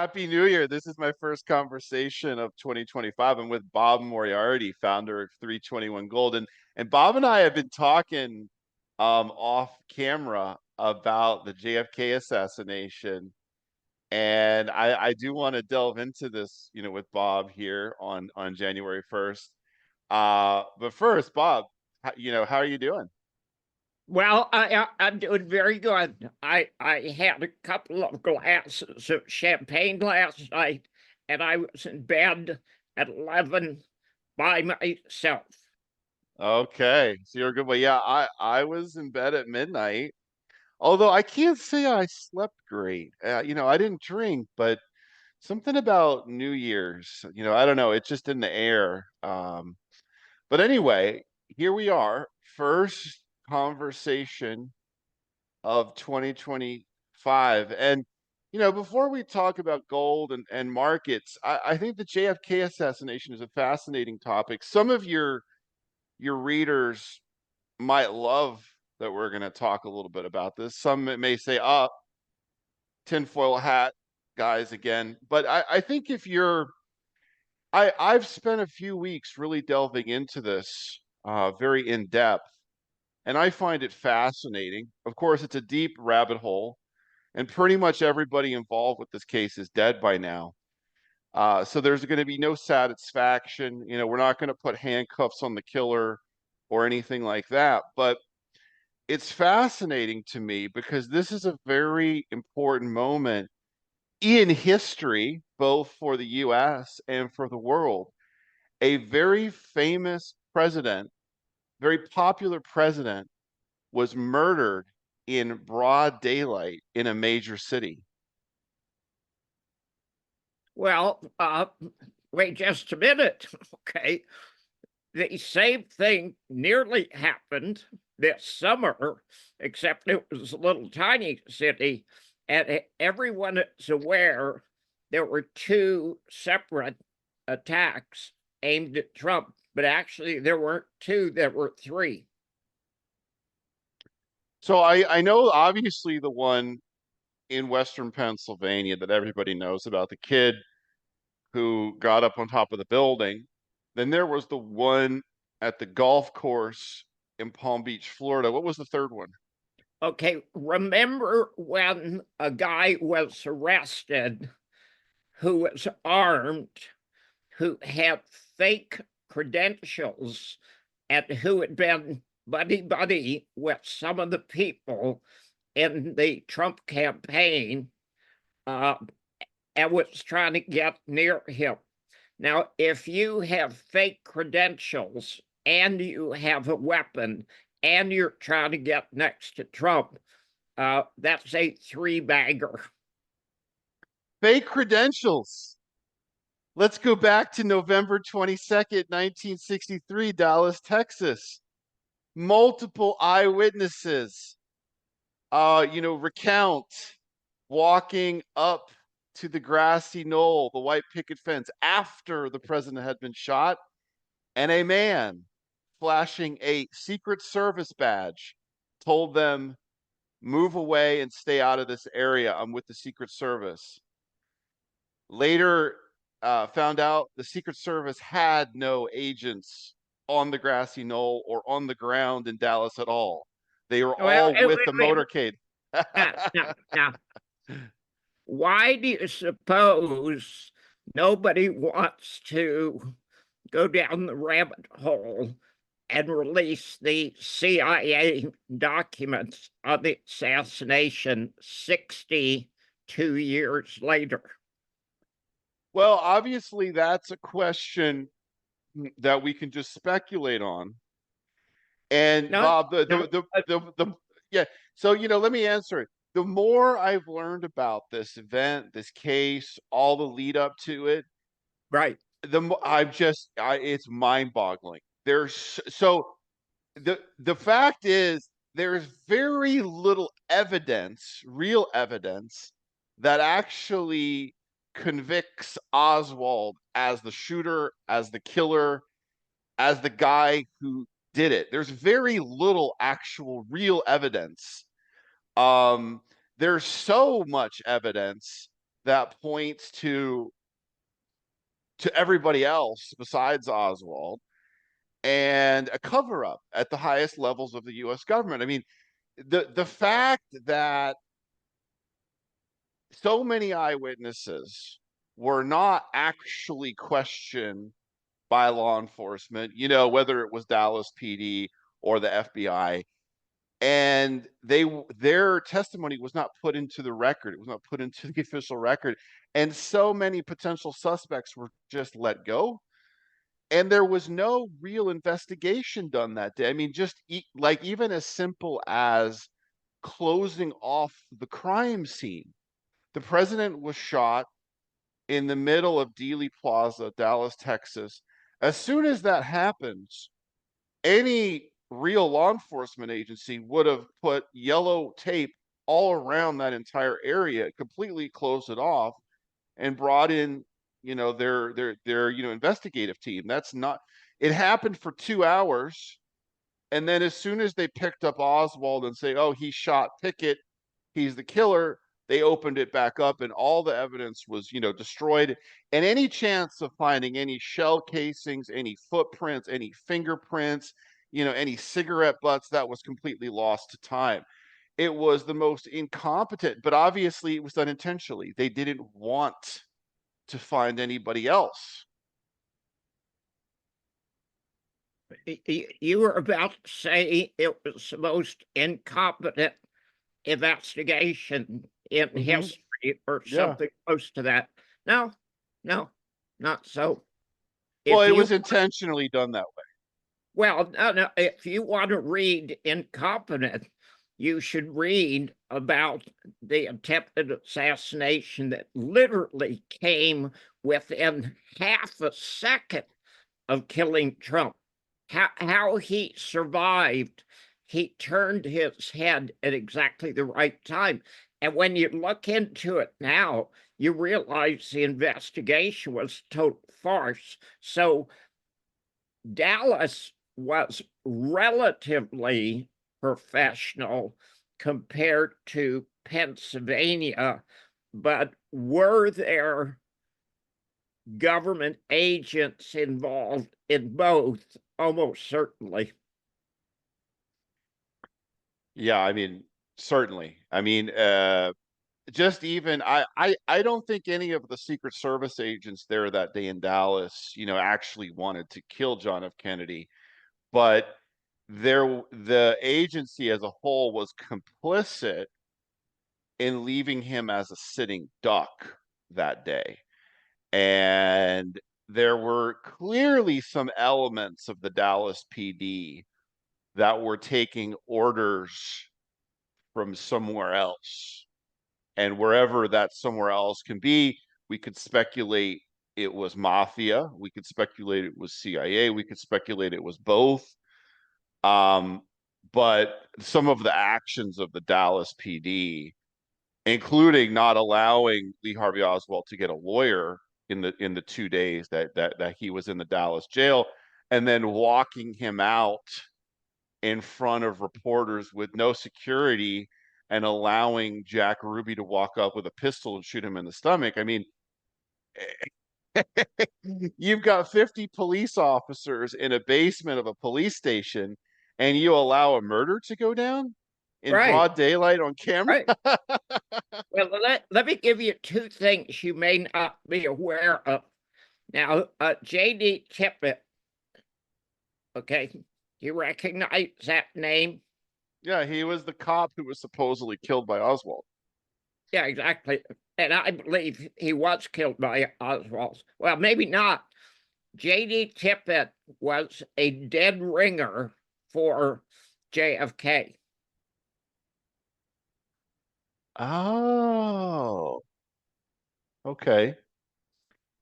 Happy New Year. This is my first conversation of 2025. I'm with Bob Moriarty, founder of 321 Gold. And Bob and I have been talking off camera about the JFK assassination. And I do want to delve into this, with Bob here on January 1st. But first, Bob, how are you doing? Well, I'm doing very good. I had a couple of glasses of champagne last night, and I was in bed at 11 by myself. Okay, so you're good. Well, yeah, I was in bed at midnight. Although I can't say I slept great. I didn't drink, but something about New Year's, I don't know, it's just in the air. But anyway, here we are, first conversation of 2025. And, before we talk about gold and markets, I think the JFK assassination is a fascinating topic. Some of your readers might love that we're going to talk a little bit about this. Some may say, tinfoil hat guys again. But I think if I've spent a few weeks really delving into this very in depth, and I find it fascinating. Of course, it's a deep rabbit hole, and pretty much everybody involved with this case is dead by now. So there's going to be no satisfaction. We're not going to put handcuffs on the killer or anything like that. But it's fascinating to me because this is a very important moment in history, both for the US and for the world. A very famous president, very popular president, was murdered in broad daylight in a major city. Well, wait just a minute. Okay. The same thing nearly happened this summer, except it was a little tiny city, and everyone is aware there were two separate attacks aimed at Trump, but actually there weren't two, there were three. So I know obviously the one in Western Pennsylvania that everybody knows about, the kid who got up on top of the building. Then there was the one at the golf course in Palm Beach, Florida. What was the third one? Okay, remember when a guy was arrested who was armed, who had fake credentials, and who had been buddy-buddy with some of the people in the Trump campaign, and was trying to get near him? Now, if you have fake credentials and you have a weapon and you're trying to get next to Trump, that's a three-bagger. Fake credentials. Let's go back to November 22nd, 1963, Dallas, Texas. Multiple eyewitnesses, recount walking up to the grassy knoll, the white picket fence, after the president had been shot, and a man flashing a Secret Service badge told them, move away and stay out of this area. I'm with the Secret Service. Later, found out the Secret Service had no agents on the grassy knoll or on the ground in Dallas at all. They were all with the motorcade. Now, why do you suppose nobody wants to go down the rabbit hole and release the CIA documents on the assassination 62 years later? Well, obviously, that's a question that we can just speculate on. And Bob, yeah. So, let me answer it. The more I've learned about this event, this case, all the lead up to it, right, it's mind-boggling. The fact is there's very little evidence, real evidence, that actually convicts Oswald as the shooter, as the killer, as the guy who did it. There's very little actual real evidence. There's so much evidence that points to everybody else besides Oswald, and a cover-up at the highest levels of the U.S. government. I mean, the fact that so many eyewitnesses were not actually questioned by law enforcement, you know, whether it was Dallas PD or the FBI, and their testimony was not put into the record. It was not put into the official record, and so many potential suspects were just let go, and there was no real investigation done that day. I mean, just like even as simple as closing off the crime scene. The president was shot in the middle of Dealey Plaza, Dallas, Texas. As soon as that happens, any real law enforcement agency would have put yellow tape all around that entire area, completely closed it off, and brought in, you know, their investigative team. That's not. It happened for 2 hours, and then as soon as they picked up Oswald and say, "Oh, he shot Pickett, he's the killer," they opened it back up, and all the evidence was, you know, destroyed. And any chance of finding any shell casings, any footprints, any fingerprints, you know, any cigarette butts, that was completely lost to time. It was the most incompetent, but obviously it was done intentionally. They didn't want to find anybody else. You were about to say it was the most incompetent investigation in history or Yeah. something close to that. No, no, not so. Well, If it you was intentionally done that way. Well, no, if you want to read incompetent, you should read about the attempted assassination that literally came within half a second of killing Trump. How he survived, he turned his head at exactly the right time. And when you look into it now, you realize the investigation was a total farce. So Dallas was relatively professional compared to Pennsylvania, but were there government agents involved in both? Almost certainly. Yeah, I mean, certainly. I mean, just even I don't think any of the Secret Service agents there that day in Dallas, you know, actually wanted to kill John F. Kennedy, but the agency as a whole was complicit in leaving him as a sitting duck that day. And there were clearly some elements of the Dallas PD that were taking orders from somewhere else. And wherever that somewhere else can be, we could speculate it was mafia. We could speculate it was CIA. We could speculate it was both. But some of the actions of the Dallas PD, including not allowing Lee Harvey Oswald to get a lawyer in the 2 days that he was in the Dallas jail, and then walking him out in front of reporters with no security and allowing Jack Ruby to walk up with a pistol and shoot him in the stomach. I mean, you've got 50 police officers in a basement of a police station, and you allow a murder to go down in Right, broad daylight on camera? right. Well, let me give you two things you may not be aware of. Now, J.D. Tippit, okay, you recognize that name? Yeah, he was the cop who was supposedly killed by Oswald. Yeah, exactly. And I believe he was killed by Oswald. Well, maybe not. J.D. Tippit was a dead ringer for JFK. Oh, okay.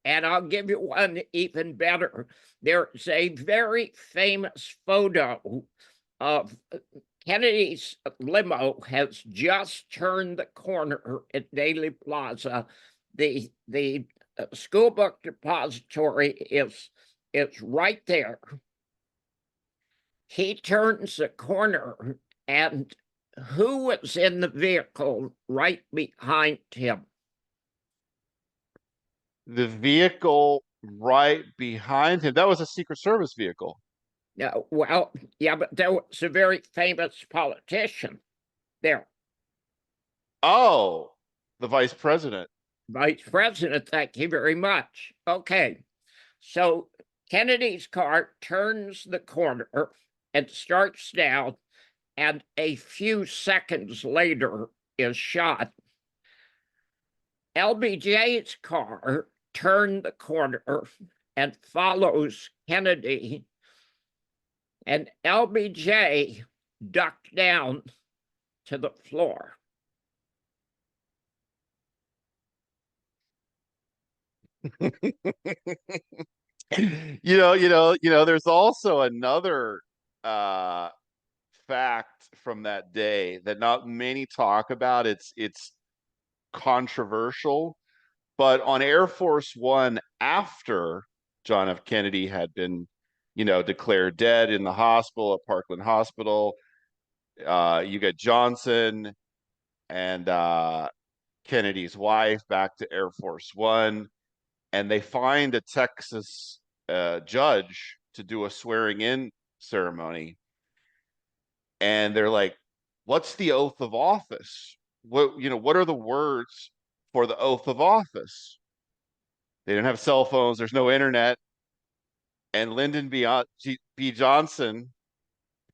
And I'll give you one even better. There's a very famous photo of Kennedy's limo has just turned the corner at Dealey Plaza. The school book depository is right there. He turns the corner, and who was in the vehicle right behind him? The vehicle right behind him, that was a Secret Service vehicle. No, well, yeah, but there was a very famous politician there, Oh, the vice president. vice president. Thank you very much. Okay, so Kennedy's car turns the corner and starts down, and a few seconds later is shot. LBJ's car turned the corner and follows Kennedy, and LBJ ducked down to the floor. There's also another uh fact from that day that not many talk about. It's controversial, but on Air Force One, after John F. Kennedy had been, declared dead in the hospital at Parkland Hospital, you get Johnson and Kennedy's wife back to Air Force One, and they find a Texas judge to do a swearing in ceremony. And they're like, what's the oath of office? What are the words for the oath of office? They didn't have cell phones, there's no internet. And Lyndon B. Johnson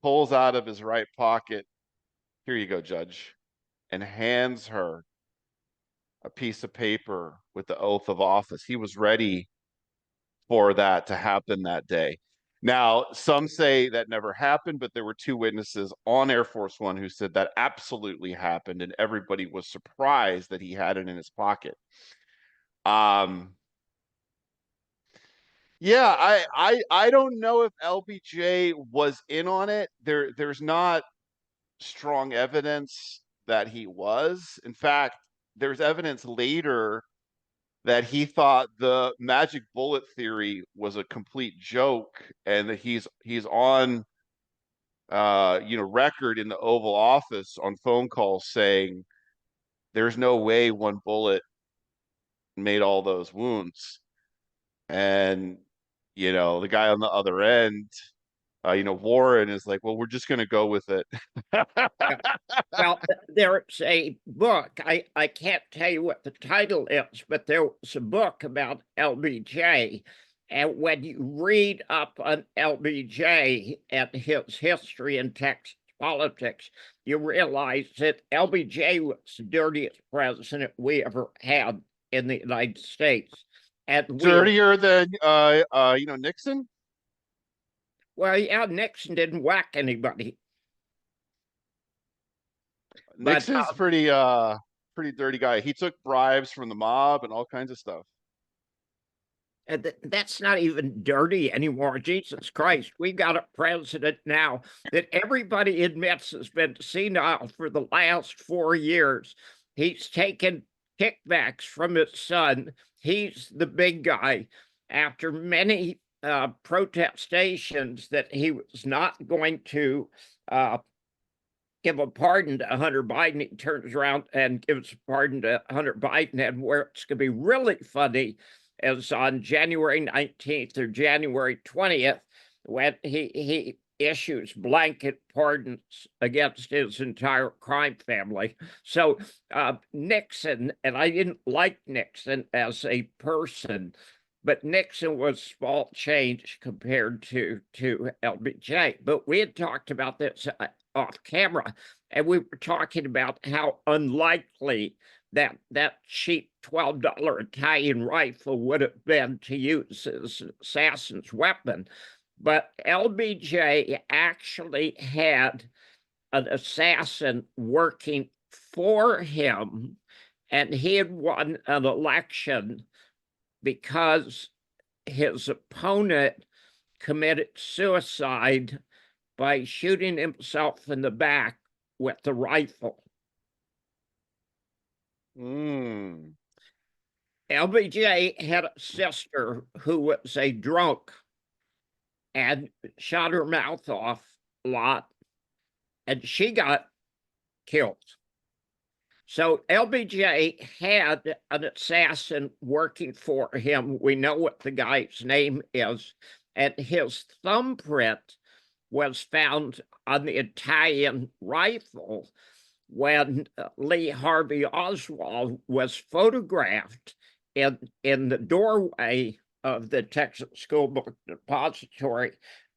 pulls out of his right pocket, here you go, Judge, and hands her a piece of paper with the oath of office. He was ready for that to happen that day. Now, some say that never happened, but there were two witnesses on Air Force One who said that absolutely happened, and everybody was surprised that he had it in his pocket. Yeah, I don't know if LBJ was in on it. There's not strong evidence that he was. In fact, there's evidence later that he thought the magic bullet theory was a complete joke, and that he's on record in the Oval Office on phone calls saying there's no way one bullet made all those wounds. And the guy on the other end, Warren, is like, well, we're just going to go with it. Yeah. Well, there's a book. I can't tell you what the title is, but there was a book about LBJ. And when you read up on LBJ and his history in Texas politics, you realize that LBJ was the dirtiest president we ever had in the United States. And Dirtier than Nixon. well, yeah, Nixon didn't whack anybody. But Nixon's pretty dirty guy. He took bribes from the mob and all kinds of stuff. that's not even dirty anymore. Jesus Christ, we've got a president now that everybody admits has been senile for the last 4 years. He's taken kickbacks from his son. He's the big guy. After many protestations that he was not going to give a pardon to Hunter Biden, he turns around and gives a pardon to Hunter Biden. And where it's going to be really funny is on January 19th or January 20th, when he issues blanket pardons against his entire crime family. So Nixon, and I didn't like Nixon as a person, but Nixon was small change compared to LBJ. But we had talked about this off camera, and we were talking about how unlikely that cheap $12 Italian rifle would have been to use as an assassin's weapon. But LBJ actually had an assassin working for him, and he had won an election because his opponent committed suicide by shooting himself in the back with the rifle. LBJ had a sister who was a drunk and shot her mouth off a lot, and she got killed. So LBJ had an assassin working for him. We know what the guy's name is, and his thumbprint was found on the Italian rifle when Lee Harvey Oswald was photographed in the doorway of the Texas School Book Depository.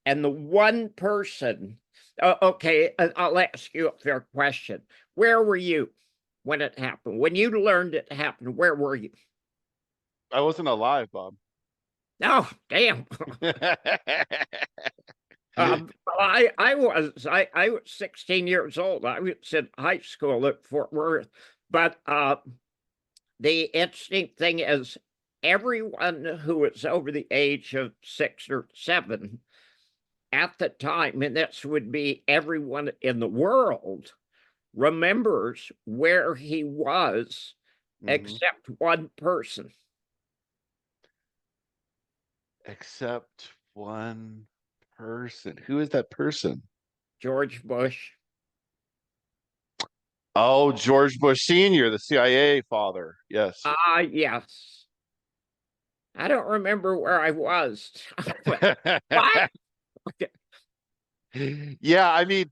And the one person, okay, I'll ask you a fair question. Where were you when it happened? When you learned it happened, where were you? I wasn't alive, Bob. Oh, damn. I was 16 years old. I was in high school at Fort Worth. But the interesting thing is, everyone who was over the age of 6 or 7 at the time, and this would be everyone in the world, remembers where he was, except one person. Except one person. Who is that person? George Bush. Oh, George Bush Sr., the CIA father. Yes. Yes. I don't remember where I was. What? Yeah, I mean,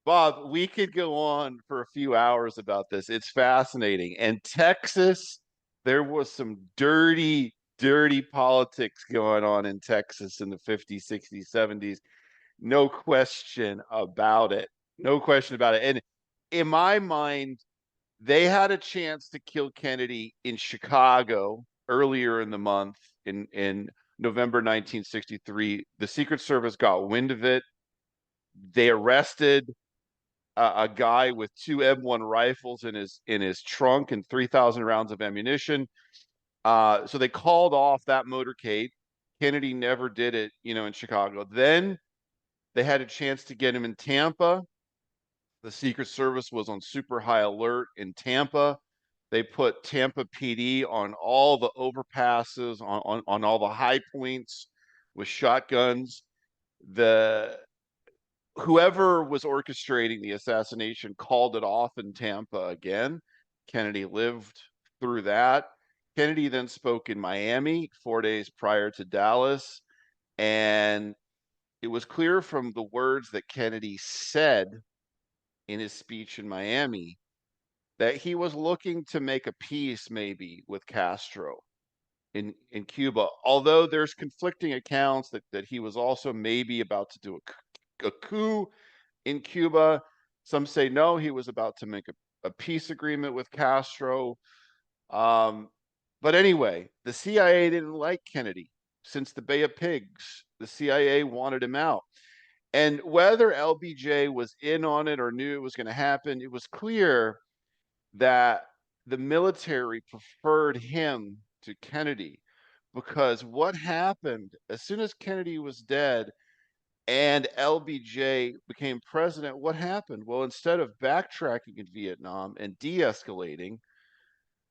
Bob, we could go on for a few hours about this. It's fascinating. And Texas, there was some dirty, dirty politics going on in Texas in the 50s, 60s, 70s. No question about it. No question about it. And in my mind, they had a chance to kill Kennedy in Chicago earlier in the month in November 1963. The Secret Service got wind of it. They arrested a guy with 2 M1 rifles in his trunk and 3,000 rounds of ammunition. So they called off that motorcade. Kennedy never did it, in Chicago. Then they had a chance to get him in Tampa. The Secret Service was on super high alert in Tampa. They put Tampa PD on all the overpasses, on all the high points with shotguns. Whoever was orchestrating the assassination called it off in Tampa again. Kennedy lived through that. Kennedy then spoke in Miami 4 days prior to Dallas. And it was clear from the words that Kennedy said in his speech in Miami that he was looking to make a peace maybe with Castro in Cuba, although there's conflicting accounts that he was also maybe about to do a coup in Cuba. Some say no, he was about to make a peace agreement with Castro. But anyway, the CIA didn't like Kennedy. Since the Bay of Pigs, the CIA wanted him out. And whether LBJ was in on it or knew it was going to happen, it was clear that the military preferred him to Kennedy, because what happened as soon as Kennedy was dead and LBJ became president, what happened? Well, instead of backtracking in Vietnam and de-escalating,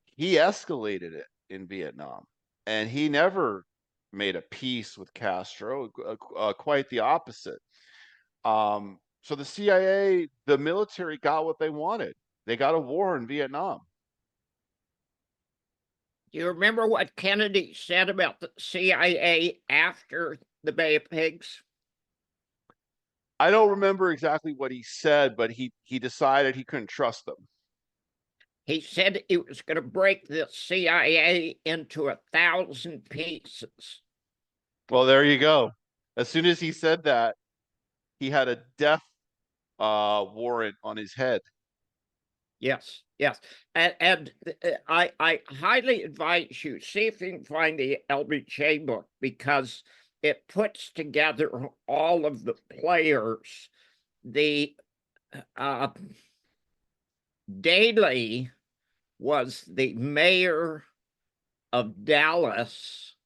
he escalated it in Vietnam. And he never made a peace with Castro, quite the opposite. So the CIA, the military got what they wanted. They got a war in Vietnam. Do you remember what Kennedy said about the CIA after the Bay of Pigs? I don't remember exactly what he said, but he decided he couldn't trust them. He said he was going to break the CIA into 1,000 pieces. Well, there you go. As soon as he said that, he had a death warrant on his head. Yes, yes. And I highly advise you, see if you can find the LBJ book, because it puts together all of the players. The Daley was the mayor of Dallas,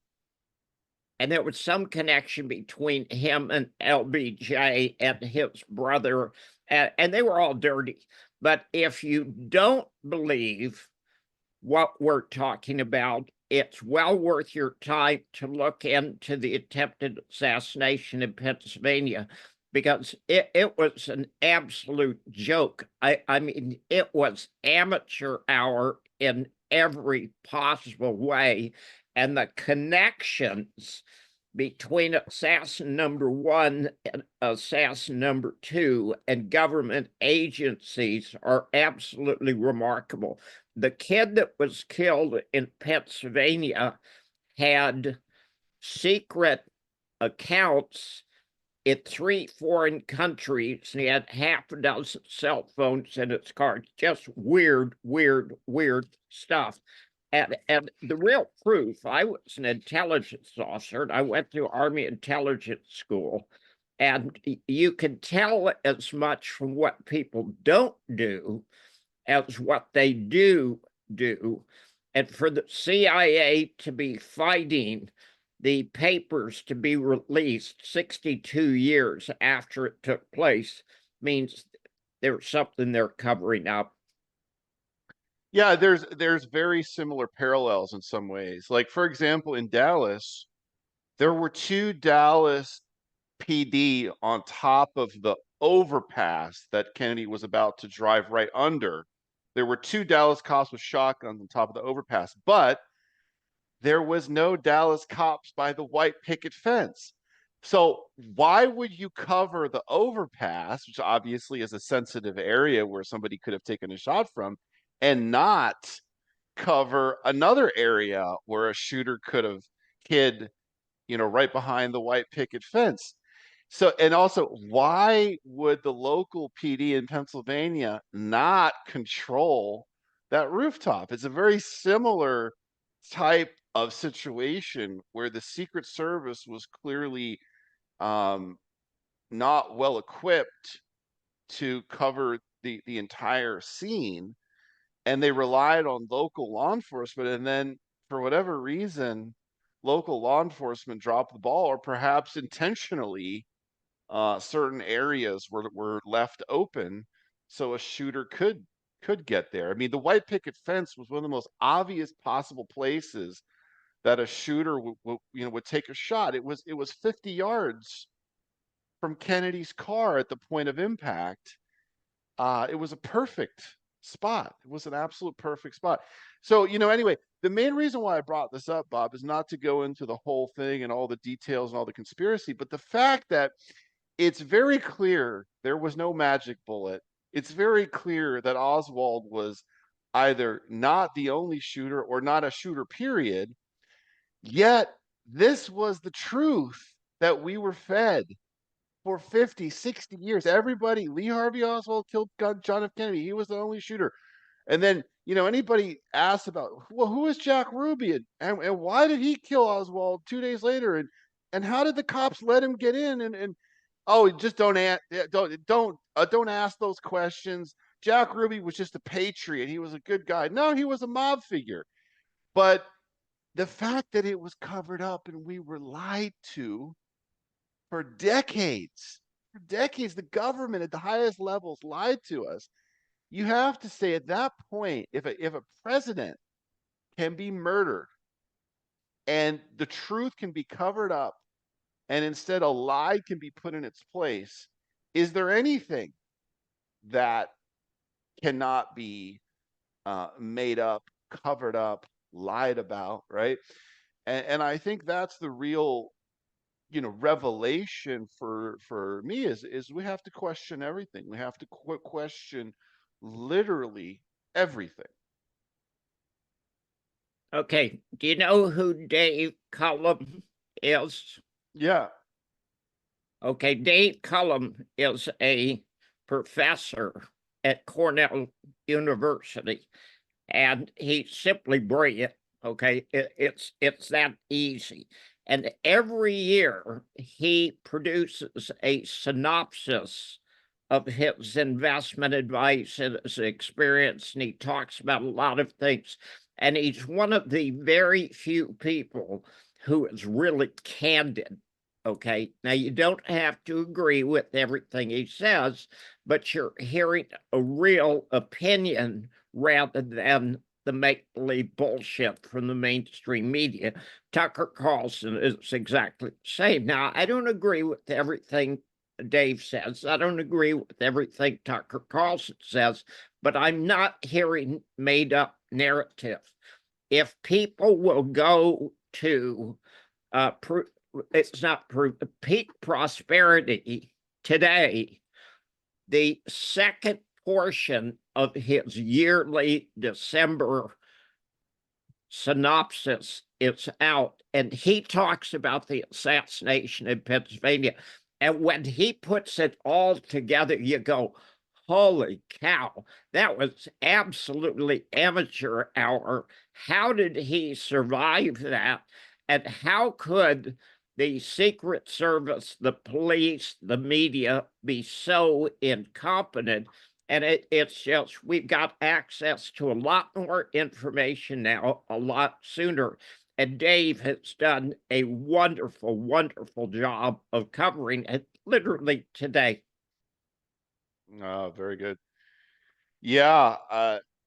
and there was some connection between him and LBJ and his brother, and they were all dirty. But if you don't believe what we're talking about, it's well worth your time to look into the attempted assassination in Pennsylvania. because it was an absolute joke. I mean, it was amateur hour in every possible way. And the connections between assassin number one and assassin number two and government agencies are absolutely remarkable. The kid that was killed in Pennsylvania had secret accounts in 3 foreign countries, and he had half a dozen cell phones in his car. Just weird, weird, weird stuff. And the real proof, I was an intelligence officer, and I went to Army Intelligence School, and you can tell as much from what people don't do as what they do. And for the CIA to be fighting the papers to be released 62 years after it took place means there's something they're covering up. Yeah, there's very similar parallels in some ways. Like, for example, in Dallas, there were 2 Dallas PD on top of the overpass that Kennedy was about to drive right under. There were 2 Dallas cops with shotguns on top of the overpass, but there was no Dallas cops by the white picket fence. So why would you cover the overpass, which obviously is a sensitive area where somebody could have taken a shot from, and not cover another area where a shooter could have hid, right behind the white picket fence? So, and also, why would the local PD in Pennsylvania not control that rooftop? It's a very similar type of situation where the Secret Service was clearly not well equipped to cover the entire scene, and they relied on local law enforcement. And then, for whatever reason, local law enforcement dropped the ball, or perhaps intentionally certain areas were left open so a shooter could get there. I mean, the white picket fence was one of the most obvious possible places that a shooter would take a shot. It was 50 yards from Kennedy's car at the point of impact. It was a perfect spot. It was an absolute perfect spot. So, anyway, the main reason why I brought this up, Bob, is not to go into the whole thing and all the details and all the conspiracy, but the fact that it's very clear there was no magic bullet. It's very clear that Oswald was either not the only shooter or not a shooter, period. Yet this was the truth that we were fed for 50, 60 years. Everybody, Lee Harvey Oswald killed John F. Kennedy. He was the only shooter. And then, anybody asks about, well, who is Jack Ruby, and why did he kill Oswald 2 days later? And how did the cops let him get in? And oh, just don't ask those questions. Jack Ruby was just a patriot. He was a good guy. No, he was a mob figure. But the fact that it was covered up and we were lied to for decades, the government at the highest levels lied to us. You have to say at that point, if a president can be murdered and the truth can be covered up, and instead a lie can be put in its place, is there anything that cannot be made up, covered up, lied about, right? And I think that's the real, revelation for me is we have to question everything. We have to question literally everything. Okay, do you know who Dave Cullum is? Yeah. Okay, Dave Cullum is a professor at Cornell University, and he's simply brilliant. Okay, it's that easy. And every year he produces a synopsis of his investment advice and his experience, and he talks about a lot of things. And he's one of the very few people who is really candid. Okay, now you don't have to agree with everything he says, but you're hearing a real opinion rather than the make-believe bullshit from the mainstream media. Tucker Carlson is exactly the same. Now, I don't agree with everything Dave says. I don't agree with everything Tucker Carlson says, but I'm not hearing made up narrative. If people will go to it's not peak prosperity today, the second portion of his yearly December synopsis is out, and he talks about the assassination in Pennsylvania. And when he puts it all together, you go, holy cow, that was absolutely amateur hour. How did he survive that? And how could the Secret Service, the police, the media be so incompetent? And it's just, we've got access to a lot more information now, a lot sooner. And Dave has done a wonderful, wonderful job of covering it literally today. Oh, very good. Yeah,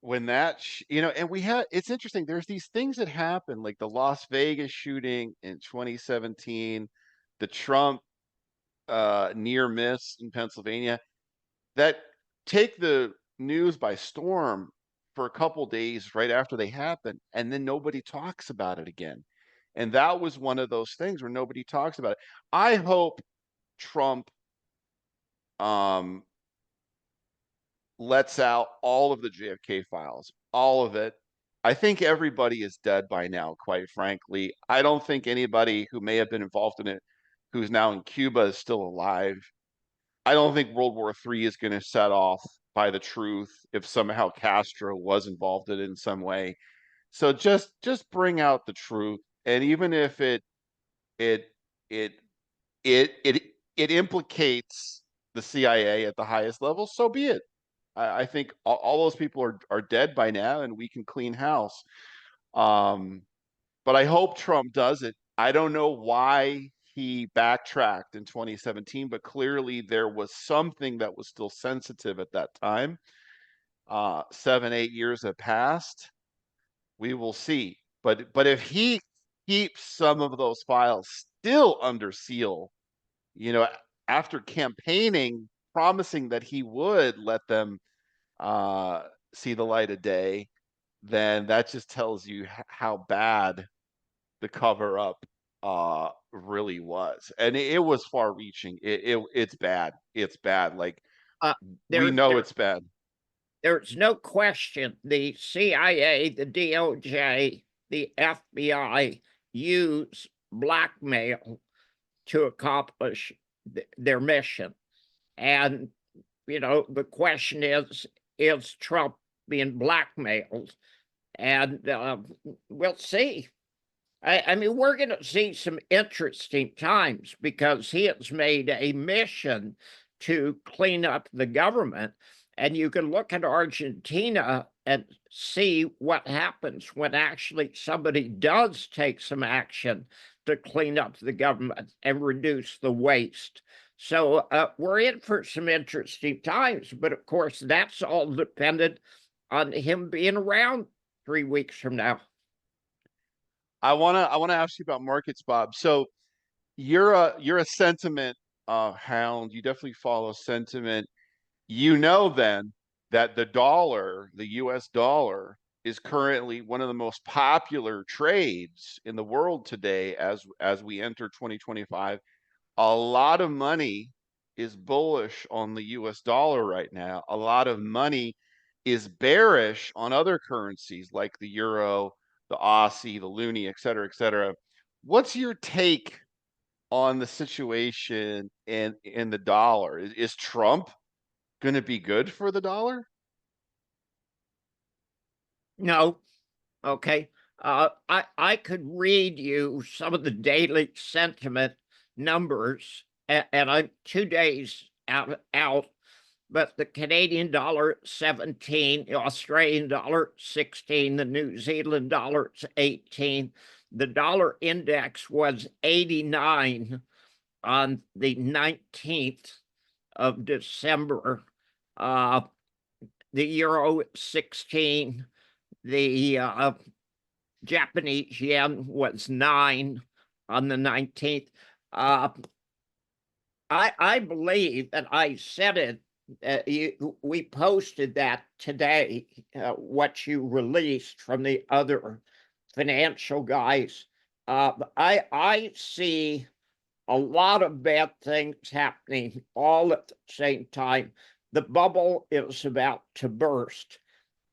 when that, and it's interesting. There's these things that happen, like the Las Vegas shooting in 2017, the Trump near miss in Pennsylvania, that take the news by storm for a couple days right after they happen, and then nobody talks about it again. And that was one of those things where nobody talks about it. I hope Trump um lets out all of the JFK files, all of it. I think everybody is dead by now, quite frankly. I don't think anybody who may have been involved in it who's now in Cuba is still alive. I don't think World War III is going to set off by the truth if somehow Castro was involved in it in some way. So just bring out the truth, and even if it it it it it implicates the CIA at the highest level, so be it. I think all those people are dead by now, and we can clean house. Um, but I hope Trump does it. I don't know why he backtracked in 2017, but clearly there was something that was still sensitive at that time. 7, 8 years have passed. We will see. But if he keeps some of those files still under seal, you know, after campaigning, promising that he would let them see the light of day, then that just tells you how bad the cover up really was. And it was far reaching. It's bad. It's bad. Like Uh, we there, know there, it's bad. there's no question the CIA, the DOJ, the FBI use blackmail to accomplish their mission. And, the question is Trump being blackmailed? And we'll see. I mean, we're going to see some interesting times because he has made a mission to clean up the government. And you can look at Argentina and see what happens when actually somebody does take some action to clean up the government and reduce the waste. So we're in for some interesting times. But of course, that's all dependent on him being around 3 weeks from now. I wanna ask you about markets, Bob. So you're a sentiment hound. You definitely follow sentiment. You know then that the dollar, the US dollar, is currently one of the most popular trades in the world today as we enter 2025. A lot of money is bullish on the US dollar right now. A lot of money is bearish on other currencies like the euro, the Aussie, the loonie, et cetera, et cetera. What's your take on the situation in the dollar? Is Trump going to be good for the dollar? No. Okay. I could read you some of the daily sentiment numbers, and I'm 2 days out, but the Canadian dollar 17, the Australian dollar 16, the New Zealand dollar 18. The dollar index was 89 on the 19th of December. Uh, the euro 16. The Japanese yen was 9 on the 19th. I believe that I said it. We posted that today, what you released from the other financial guys. I see a lot of bad things happening all at the same time. The bubble is about to burst.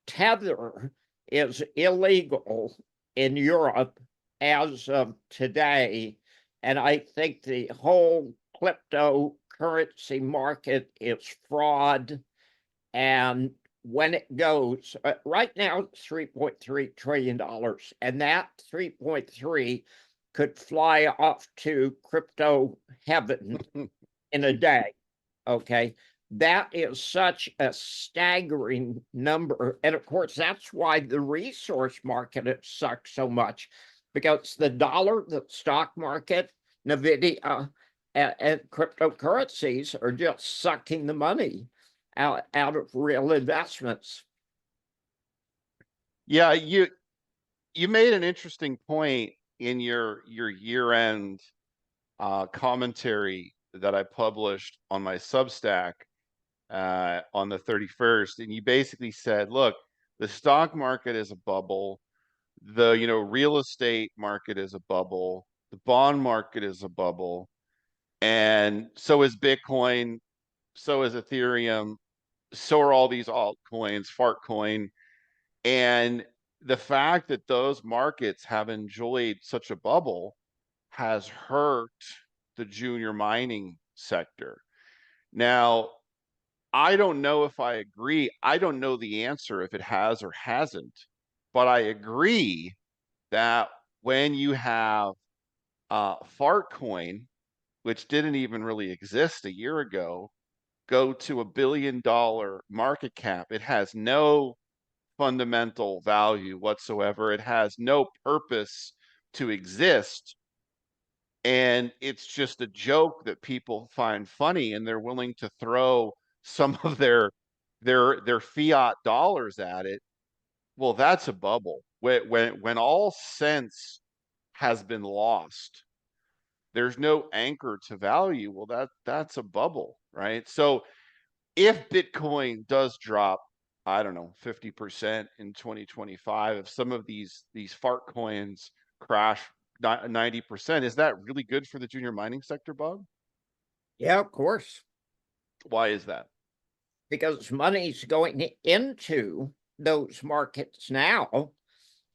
Tether is illegal in Europe as of today. And I think the whole cryptocurrency market is fraud. And when it goes, right now it's $3.3 trillion, and that 3.3 could fly off to crypto heaven in a day. Okay. That is such a staggering number. And of course, that's why the resource market has sucked so much, because the dollar, the stock market, NVIDIA, and cryptocurrencies are just sucking the money out of real investments. Yeah, you made an interesting point in your year-end commentary that I published on my Substack on the 31st, and you basically said, look, the stock market is a bubble, the real estate market is a bubble, the bond market is a bubble, and so is Bitcoin, so is Ethereum, so are all these altcoins, Fartcoin, and the fact that those markets have enjoyed such a bubble has hurt the junior mining sector. Now, I don't know if I agree. I don't know the answer if it has or hasn't, but I agree that when you have Fartcoin, which didn't even really exist a year ago, go to $1 billion market cap, it has no fundamental value whatsoever. It has no purpose to exist. And it's just a joke that people find funny, and they're willing to throw some of their fiat dollars at it. Well, that's a bubble. When all sense has been lost, there's no anchor to value. Well, that's a bubble, right? So if Bitcoin does drop, I don't know, 50% in 2025, if some of these fart coins crash 90%, is that really good for the junior mining sector, Bob? Yeah, of course, Why is that? because money's going into those markets now.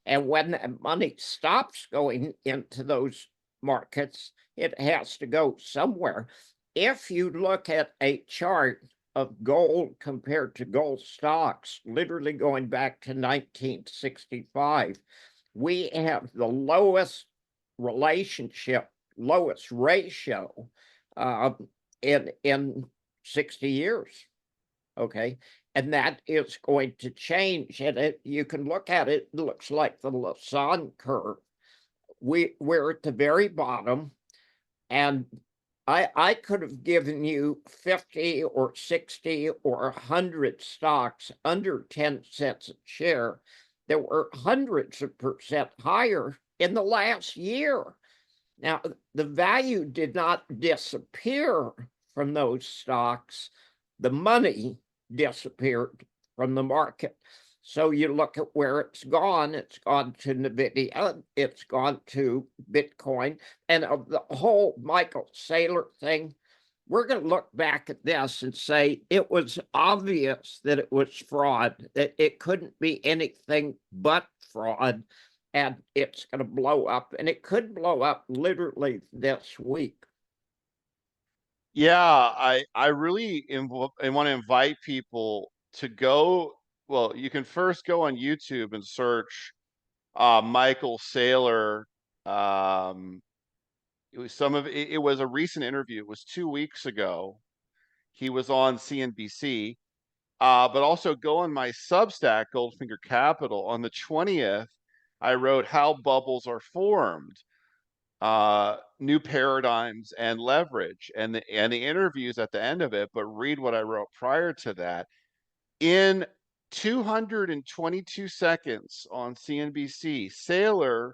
And when that money stops going into those markets, it has to go somewhere. If you look at a chart of gold compared to gold stocks, literally going back to 1965, we have the lowest relationship, lowest ratio in 60 years. Okay. And that is going to change. And you can look at it, it looks like the Lassonde curve. We're at the very bottom, and I could have given you 50 or 60 or 100 stocks under 10 cents a share that were hundreds of percent higher in the last year. Now, the value did not disappear from those stocks. The money disappeared from the market. So you look at where it's gone to NVIDIA, it's gone to Bitcoin, and of the whole Michael Saylor thing, we're going to look back at this and say it was obvious that it was fraud, that it couldn't be anything but fraud, and it's going to blow up, and it could blow up literally this week. Yeah, I really want to invite people to go. Well, you can first go on YouTube and search Michael Saylor. It was it was a recent interview. It was 2 weeks ago. He was on CNBC. But also go on my Substack, Goldfinger Capital. On the 20th, I wrote How Bubbles Are Formed, New Paradigms and Leverage, and the interviews at the end of it. But read what I wrote prior to that. In 222 seconds on CNBC, Saylor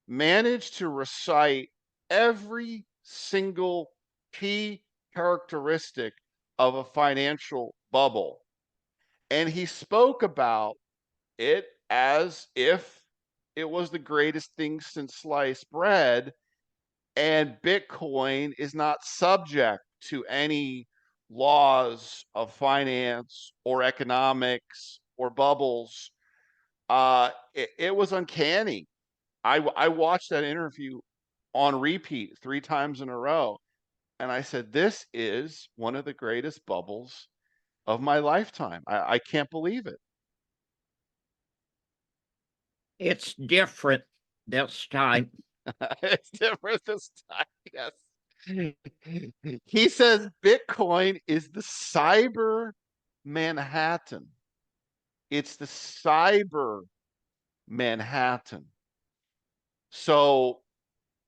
managed to recite every single key characteristic of a financial bubble. And he spoke about it as if it was the greatest thing since sliced bread, and Bitcoin is not subject to any laws of finance or economics or bubbles. It was uncanny. I watched that interview on repeat 3 times in a row, and I said, "This is one of the greatest bubbles of my lifetime. I can't believe it." It's different this time. It's different this time. Yes. He says Bitcoin is the cyber Manhattan. It's the cyber Manhattan. So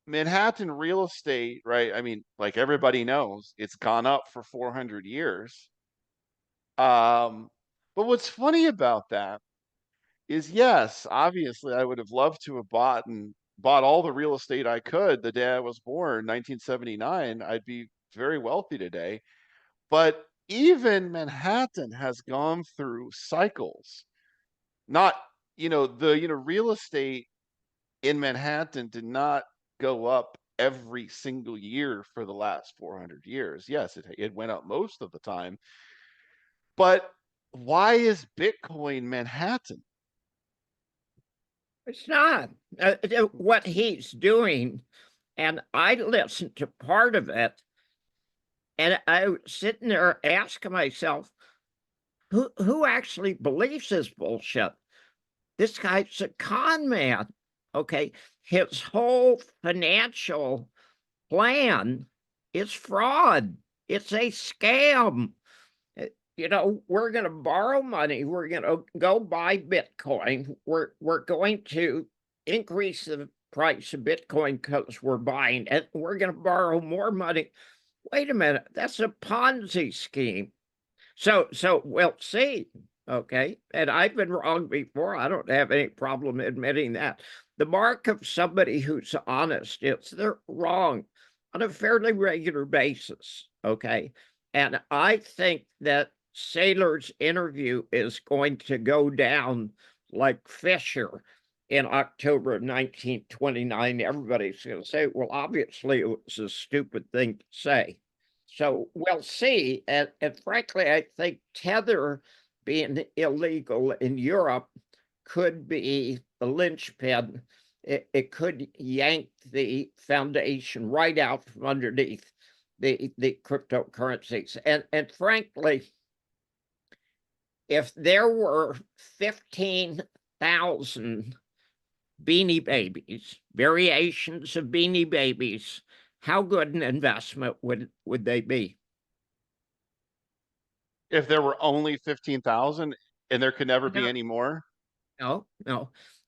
Manhattan real estate, right? I mean, like everybody knows, it's gone up for 400 years. Um, but what's funny about that is, yes, obviously I would have loved to have bought all the real estate I could the day I was born, 1979. I'd be very wealthy today. But even Manhattan has gone through cycles. Not, real estate in Manhattan did not go up every single year for the last 400 years. Yes, it went up most of the time. But why is Bitcoin Manhattan? It's not. What he's doing, and I listened to part of it, and I was sitting there asking myself, who actually believes this bullshit? This guy's a con man. Okay. His whole financial plan is fraud. It's a scam. We're going to borrow money. We're going to go buy Bitcoin. We're going to increase the price of Bitcoin because we're buying it. We're going to borrow more money. Wait a minute. That's a Ponzi scheme. So we'll see. Okay. And I've been wrong before. I don't have any problem admitting that. The mark of somebody who's honest is they're wrong on a fairly regular basis. Okay. And I think that Saylor's interview is going to go down like Fisher in October of 1929. Everybody's going to say, well, obviously it was a stupid thing to say. So we'll see. And frankly, I think Tether being illegal in Europe could be the linchpin. It could yank the foundation right out from underneath the cryptocurrencies. And frankly, if there were 15,000 Beanie Babies, variations of Beanie Babies, how good an investment would they be? If there were only 15,000 and there could never be No, any more? no.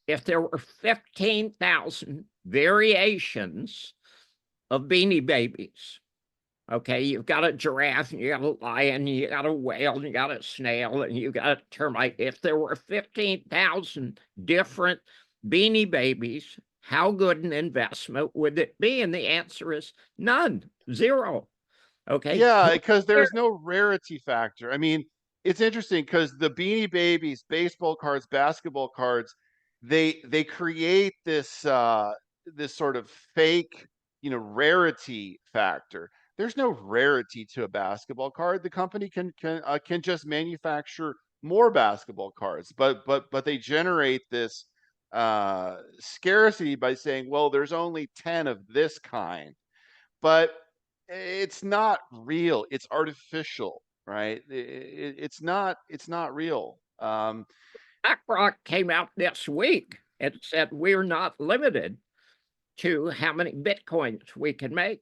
If there were 15,000 variations of Beanie Babies, okay, you've got a giraffe, and you got a lion, and you got a whale, and you got a snail, and you got a termite. If there were 15,000 different Beanie Babies, how good an investment would it be? And the answer is none, zero. Okay. Yeah, because there's no rarity factor. I mean, it's interesting because the Beanie Babies, baseball cards, basketball cards, they create this sort of fake, rarity factor. There's no rarity to a basketball card. The company can just manufacture more basketball cards, but they generate this scarcity by saying, well, there's only 10 of this kind. But it's not real. It's artificial, right? It's not real. BlackRock came out this week and said we're not limited to how many Bitcoins we can make.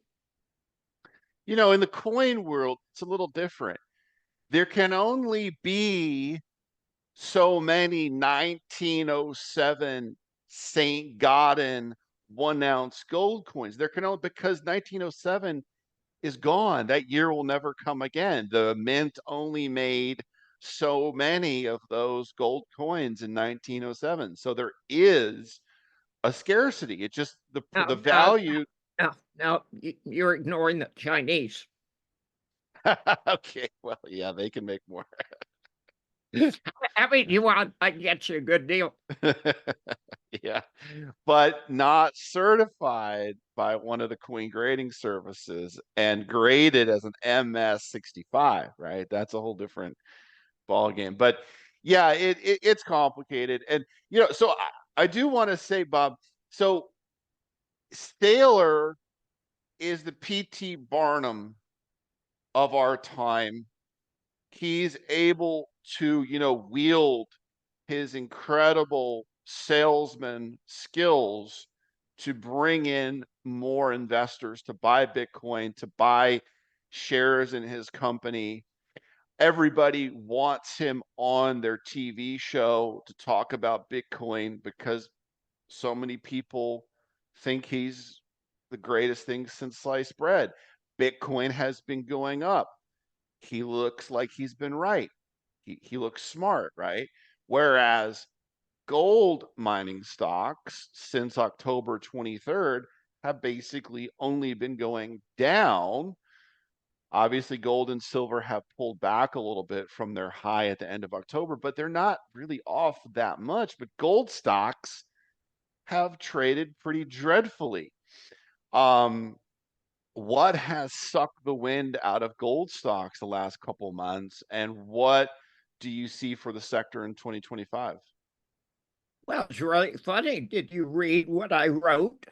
In the coin world, it's a little different. There can only be so many 1907 St. Gaudens 1 ounce gold coins. There can only, because 1907 is gone. That year will never come again. The mint only made so many of those gold coins in 1907. So there is a scarcity. It just the No, value. no, you're ignoring the Chinese. Okay, well, yeah, they can make more. I mean, you want, I can get you a good deal. Yeah, but not certified by one of the coin grading services and graded as an MS-65, right? That's a whole different ball game. But yeah, it's complicated. And so I do want to say, Bob, so Saylor is the P.T. Barnum of our time. He's able to, wield his incredible salesman skills to bring in more investors to buy Bitcoin, to buy shares in his company. Everybody wants him on their TV show to talk about Bitcoin because so many people think he's the greatest thing since sliced bread. Bitcoin has been going up. He looks like he's been right. He looks smart, right? Whereas gold mining stocks since October 23rd have basically only been going down. Obviously, gold and silver have pulled back a little bit from their high at the end of October, but they're not really off that much. But gold stocks have traded pretty dreadfully. Um, what has sucked the wind out of gold stocks the last couple months, and what do you see for the sector in 2025? Well, it's really funny. Did you read what I wrote?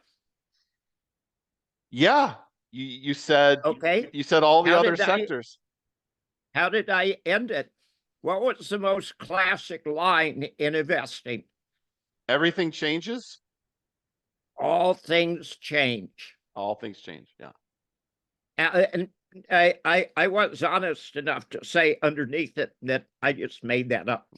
Yeah, you said Okay. you said all the How other did I sectors. how did I end it? What was the most classic line in investing? Everything changes. All things change. All things change. Yeah. And I was honest enough to say underneath it that I just made that up.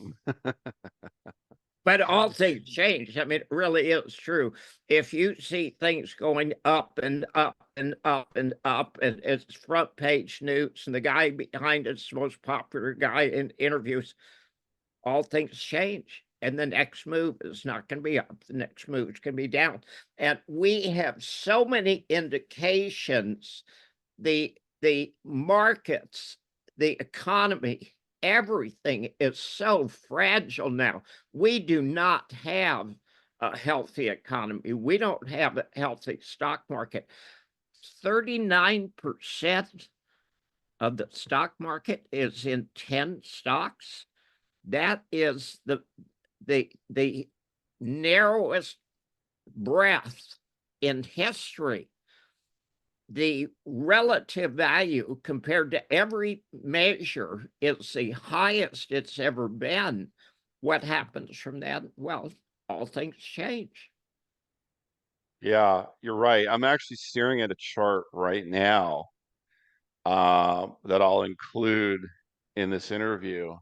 But all things change. I mean, it really is true. If you see things going up and up and up and up, and it's front page news, and the guy behind it's the most popular guy in interviews, all things change. And the next move is not going to be up. The next move is going to be down. And we have so many indications. The markets, the economy, everything is so fragile now. We do not have a healthy economy. We don't have a healthy stock market. 39% of the stock market is in 10 stocks. That is the narrowest breadth in history. The relative value compared to every measure is the highest it's ever been. What happens from that? Well, all things change. Yeah, you're right. I'm actually staring at a chart right now that I'll include in this interview.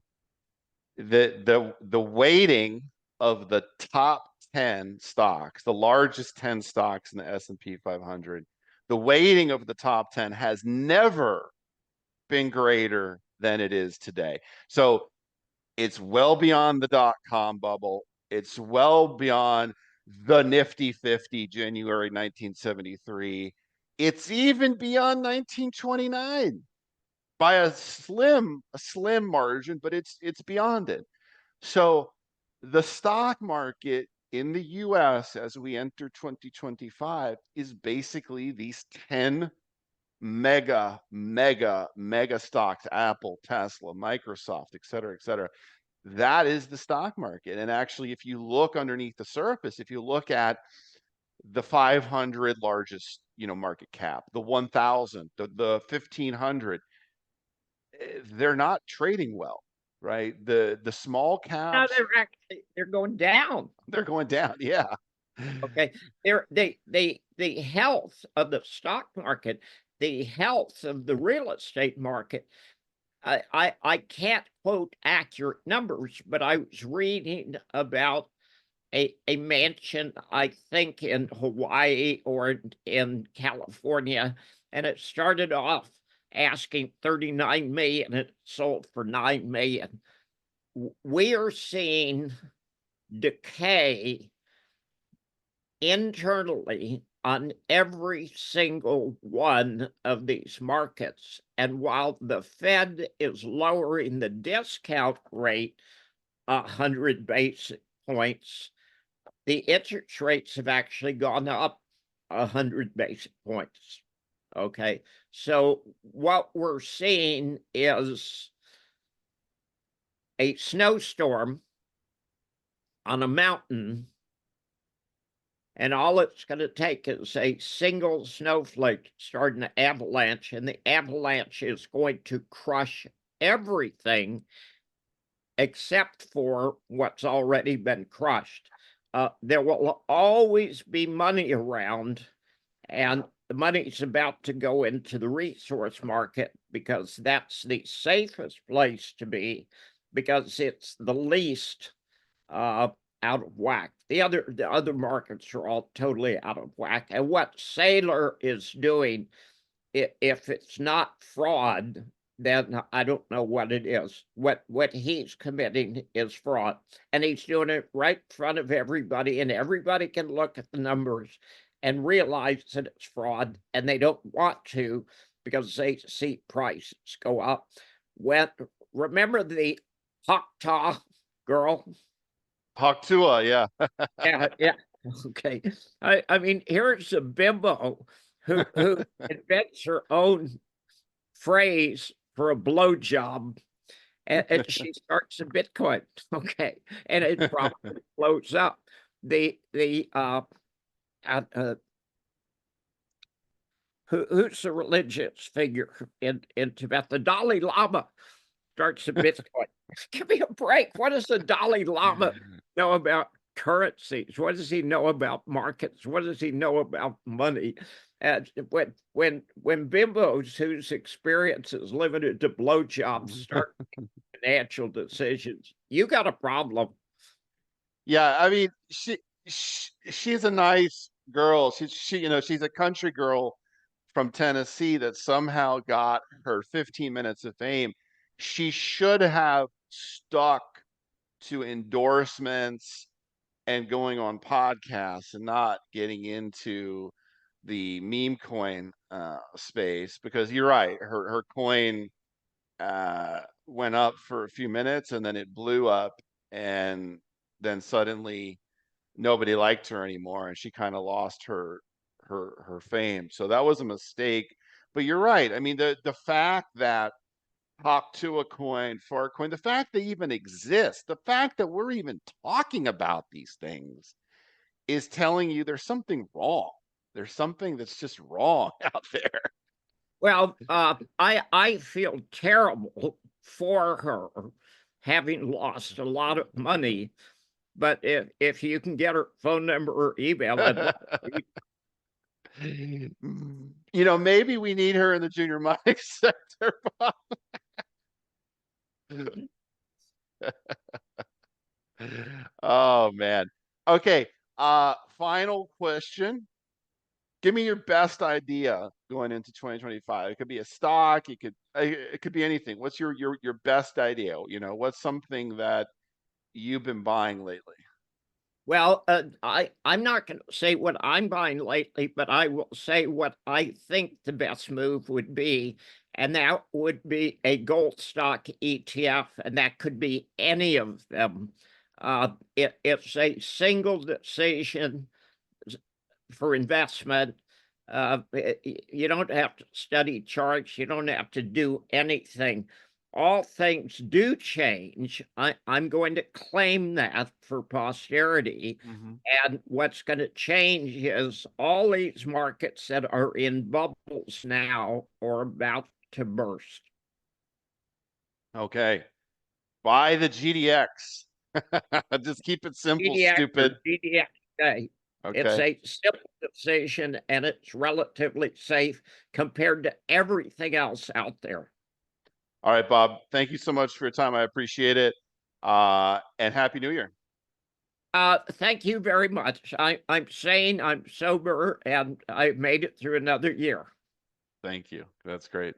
The weighting of the top 10 stocks, the largest 10 stocks in the S&P 500, the weighting of the top 10 has never been greater than it is today. So it's well beyond the dot-com bubble. It's well beyond the Nifty 50, January 1973. It's even beyond 1929 by a slim margin, but it's beyond it. So the stock market in the US as we enter 2025 is basically these 10 mega stocks: Apple, Tesla, Microsoft, et cetera, et cetera. That is the stock market. And actually, if you look underneath the surface, if you look at the 500 largest, market cap, the 1,000, the 1,500, they're not trading well, right? The small Now caps, they're going down. they're going down. Yeah. Okay, the health of the stock market, the health of the real estate market. I can't quote accurate numbers, but I was reading about a mansion, I think in Hawaii or in California, and it started off asking 39 million, and it sold for 9 million. We are seeing decay internally on every single one of these markets. And while the Fed is lowering the discount rate 100 basis points, the interest rates have actually gone up 100 basis points. Okay. So what we're seeing is a snowstorm on a mountain, and all it's going to take is a single snowflake starting an avalanche, and the avalanche is going to crush everything except for what's already been crushed. There will always be money around, and the money's about to go into the resource market because that's the safest place to be, because it's the least out of whack. The other markets are all totally out of whack. And what Saylor is doing, if it's not fraud, then I don't know what it is. What he's committing is fraud, and he's doing it right in front of everybody, and everybody can look at the numbers and realize that it's fraud, and they don't want to because they see prices go up. Remember the Tuah girl? Tuah, yeah. Yeah. Okay. I mean, here's a bimbo who invents her own phrase for a blowjob, and she starts a Bitcoin. Okay, and it probably blows up. Who's the religious figure in Tibet? The Dalai Lama starts a Bitcoin. Give me a break. What does the Dalai Lama know about currencies? What does he know about markets? What does he know about money? And when bimbos whose experience is limited to blowjobs start making financial decisions, you got a problem. Yeah, I mean, she's a nice girl. She's a country girl from Tennessee that somehow got her 15 minutes of fame. She should have stuck to endorsements and going on podcasts and not getting into the meme coin space, because you're right, her coin went up for a few minutes and then it blew up, and then suddenly nobody liked her anymore and she kind of lost her fame. So that was a mistake. But you're right. I mean, the fact that Tuah coin, Farcoin, the fact they even exist, the fact that we're even talking about these things is telling you there's something wrong. There's something that's just wrong out there. Well, I feel terrible for her having lost a lot of money, but if you can get her phone number or email, Maybe we need her in the junior mining sector, Bob. Oh man. Okay. Final question. Give me your best idea going into 2025. It could be a stock, it could be anything. What's your best idea? What's something that you've been buying lately? well, I'm not going to say what I'm buying lately, but I will say what I think the best move would be, and that would be a gold stock ETF, and that could be any of them. It's a single decision for investment. You don't have to study charts. You don't have to do anything. All things do change. I'm going to claim that for posterity. Mhm. And what's going to change is all these markets that are in bubbles now are about to burst. Okay. Buy the GDX. Just keep it simple, GDX or stupid. GDXA. It's Okay. a simple decision and it's relatively safe compared to everything else out there. All right, Bob. Thank you so much for your time. I appreciate it. And Happy New Year. Thank you very much. I'm sane, I'm sober, and I made it through another year. Thank you. That's great.